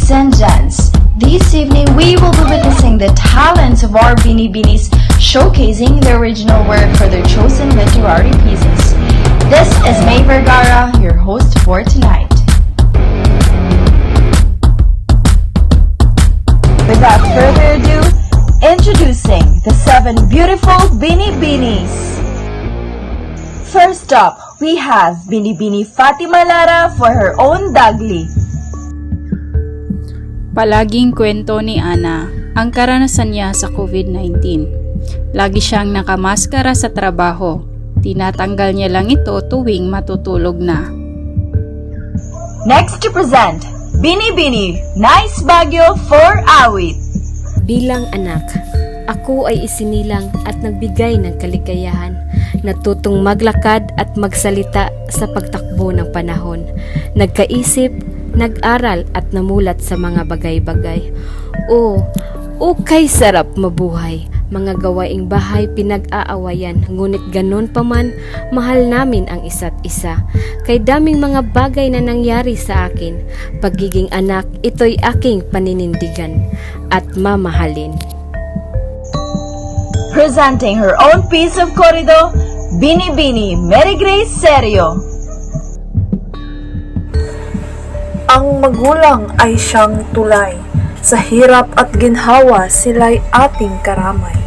ladies and gents. This evening, we will be witnessing the talents of our Binibinis, showcasing the original work for their chosen literary pieces. This is May Vergara, your host for tonight. Without further ado, introducing the 7 beautiful Binibinis. First up, we have Binibini Fatima Lara for her own Dagli. Palaging kwento ni Ana ang karanasan niya sa COVID-19. Lagi siyang nakamaskara sa trabaho. Tinatanggal niya lang ito tuwing matutulog na. Next to present, Binibini Nice Baguio for Awit. Bilang anak, ako ay isinilang at nagbigay ng kaligayahan. Natutong maglakad at magsalita sa pagtakbo ng panahon. Nagkaisip, nag-aral at namulat sa mga bagay-bagay. Kay sarap mabuhay. Mga gawaing bahay pinag-aawayan, ngunit ganon pa man, mahal namin ang isa't isa. Kay daming mga bagay na nangyari sa akin, pagiging anak, ito'y aking paninindigan at mamahalin. Presenting her own piece of corrido, Binibini Mary Grace Serio. Ang magulang ay siyang tulay. Sa hirap at ginhawa sila'y ating karamay.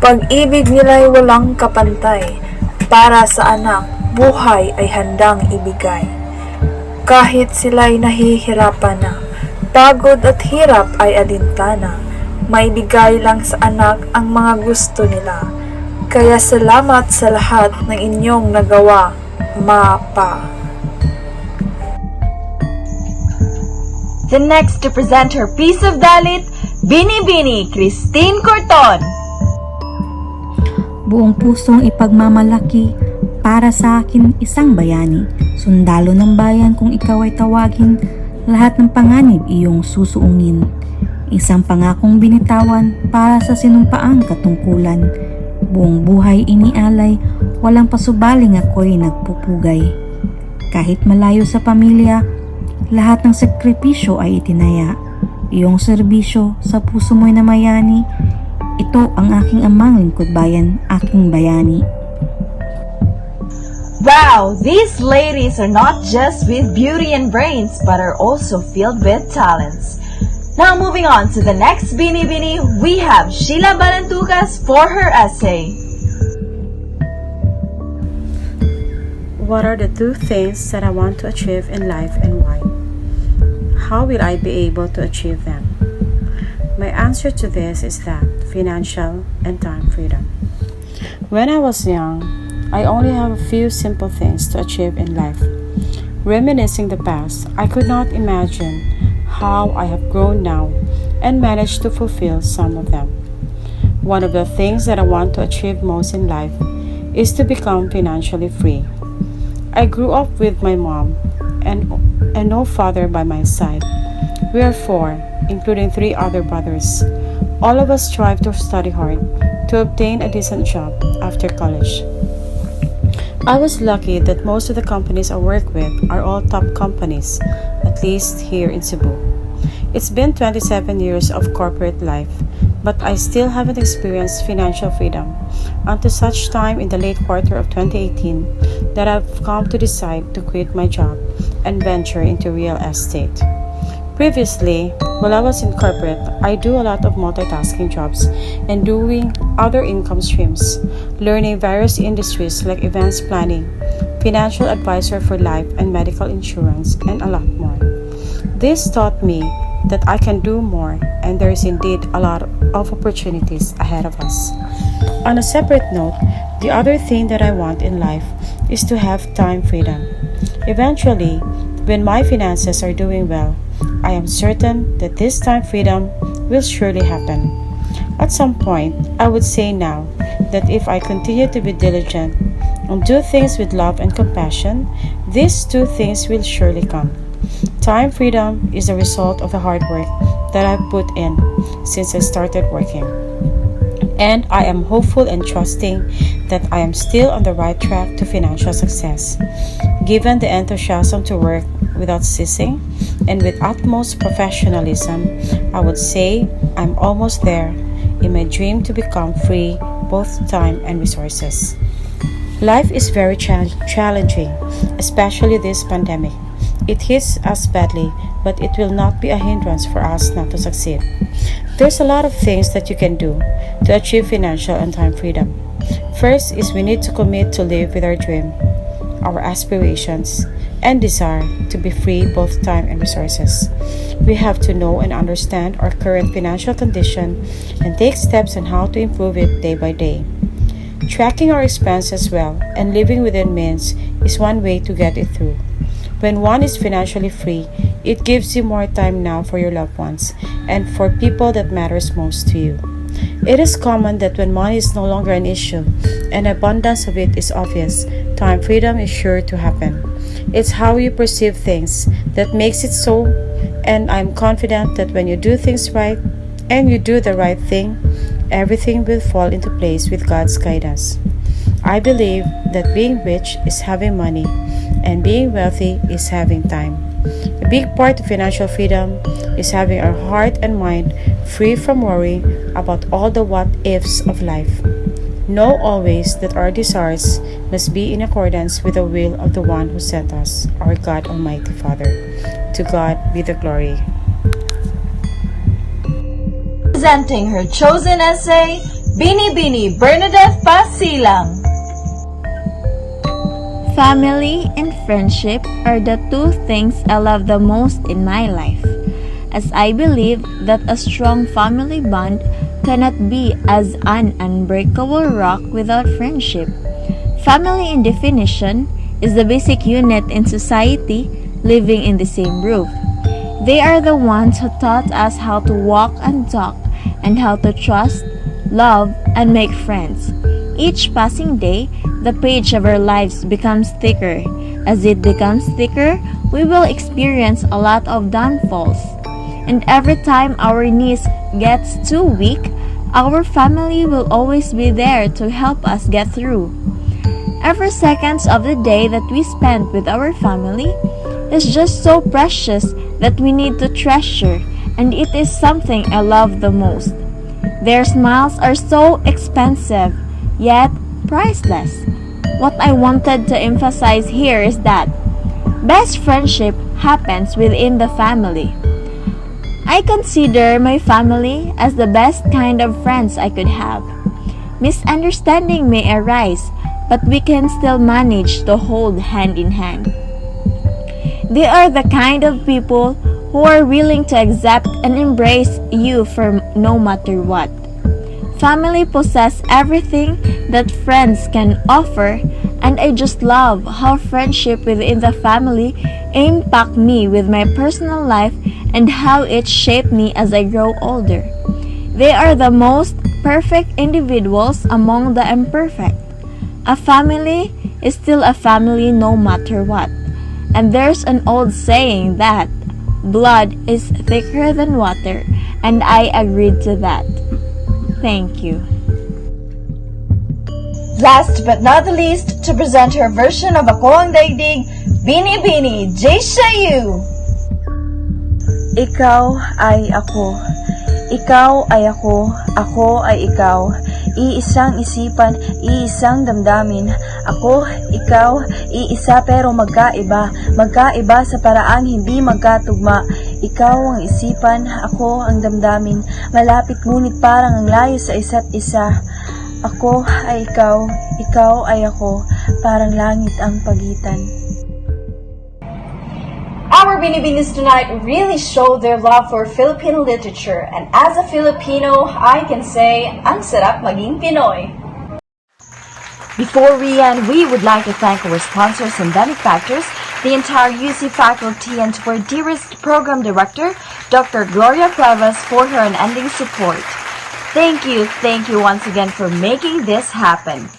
Pag-ibig nila'y walang kapantay. Para sa anak, buhay ay handang ibigay. Kahit sila'y nahihirapan na, pagod at hirap ay alintana. Maibigay lang sa anak ang mga gusto nila. Kaya salamat sa lahat ng inyong nagawa, Mapa. The next to present her piece of dalit, Binibini Christine Corton. Buong pusong ipagmamalaki para sa akin isang bayani, sundalo ng bayan kung ikaw ay tawagin, lahat ng panganib iyong susuungin. Isang pangakong binitawan para sa sinumpaang katungkulan. Buong buhay inialay, walang pasubaling ako'y nagpupugay. Kahit malayo sa pamilya, lahat ng sakripisyo ay itinaya. Iyong serbisyo sa puso mo'y namayani. Ito ang aking amang lingkod bayan, aking bayani. Wow, these ladies are not just with beauty and brains, but are also filled with talents. Now moving on to the next Binibini, we have Sheila Balantucas for her essay. What are the 2 things that I want to achieve in life and why? How will I be able to achieve them? My answer to this is that financial and time freedom. When I was young, I only have a few simple things to achieve in life. Reminiscing the past, I could not imagine how I have grown now and managed to fulfill some of them. One of the things that I want to achieve most in life is to become financially free. I grew up with my mom and no father by my side. We are 4, including 3 other brothers. All of us strive to study hard to obtain a decent job after college. I was lucky that most of the companies I work with are all top companies, at least here in Cebu. It's been 27 years of corporate life, but I still haven't experienced financial freedom until such time in the late quarter of 2018 that I've come to decide to quit my job and venture into real estate. Previously, while I was in corporate, I do a lot of multitasking jobs and doing other income streams, learning various industries like events planning, financial advisor for life and medical insurance, and a lot more. This taught me that I can do more, and there is indeed a lot of opportunities ahead of us. On a separate note, the other thing that I want in life is to have time freedom. Eventually, when my finances are doing well, I am certain that this time freedom will surely happen. At some point, I would say now that if I continue to be diligent and do things with love and compassion, these 2 things will surely come. Time freedom is a result of the hard work that I've put in since I started working. And I am hopeful and trusting that I am still on the right track to financial success. Given the enthusiasm to work without ceasing and with utmost professionalism, I would say I'm almost there in my dream to become free both time and resources. Life is very challenging, especially this pandemic. It hits us badly, but it will not be a hindrance for us not to succeed. There's a lot of things that you can do to achieve financial and time freedom. First is we need to commit to live with our dream, our aspirations, and desire to be free both time and resources. We have to know and understand our current financial condition and take steps on how to improve it day by day. Tracking our expenses well and living within means is one way to get it through. When one is financially free, it gives you more time now for your loved ones and for people that matters most to you. It is common that when money is no longer an issue and abundance of it is obvious, time freedom is sure to happen. It's how you perceive things that makes it so, and I'm confident that when you do things right and you do the right thing, everything will fall into place with God's guidance. I believe that being rich is having money and being wealthy is having time. A big part of financial freedom is having our heart and mind free from worry about all the what ifs of life. Know always that our desires must be in accordance with the will of the one who sent us, our God Almighty Father. To God be the glory. Presenting her chosen essay, Bini Bini Bernadette Pasilang. Family and friendship are the two things I love the most in my life, as I believe that a strong family bond cannot be as an unbreakable rock without friendship. Family in definition is the basic unit in society living in the same roof. They are the ones who taught us how to walk and talk and how to trust, love, and make friends. Each passing day, the page of our lives becomes thicker. As it becomes thicker, we will experience a lot of downfalls. And every time our knees gets too weak, our family will always be there to help us get through. Every second of the day that we spend with our family is just so precious that we need to treasure, and it is something I love the most. Their smiles are so expensive, yet priceless. What I wanted to emphasize here is that best friendship happens within the family. I consider my family as the best kind of friends I could have. Misunderstanding may arise, but we can still manage to hold hand in hand. They are the kind of people who are willing to accept and embrace you for no matter what. Family possess everything that friends can offer, and I just love how friendship within the family impact me with my personal life and how it shaped me as I grow older. They are the most perfect individuals among the imperfect. A family is still a family no matter what. And there's an old saying that blood is thicker than water, and I agreed to that. Thank you. Last but not the least, to present her version of Ako Ang Daigdig, Bini Bini, Jaysha Yu. Ikaw ay ako. Ikaw ay ako ay ikaw. Iisang isipan, iisang damdamin. Ako, ikaw, iisa pero magkaiba. Magkaiba sa paraang hindi magkatugma. Ikaw ang isipan, ako ang damdamin. Malapit ngunit parang ang layo sa isa't isa. Ako ay ikaw ay ako. Parang langit ang pagitan. Our Binibinis tonight really showed their love for Filipino literature, and as a Filipino, I can say, ang sarap maging Pinoy. Before we end, we would like to thank our sponsors and benefactors, the entire UC faculty, and to our dearest program director, Dr. Gloria Cuevas, for her unending support. Thank you once again for making this happen.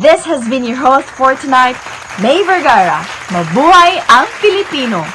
This has been your host for tonight, May Vergara. Mabuhay ang Pilipino!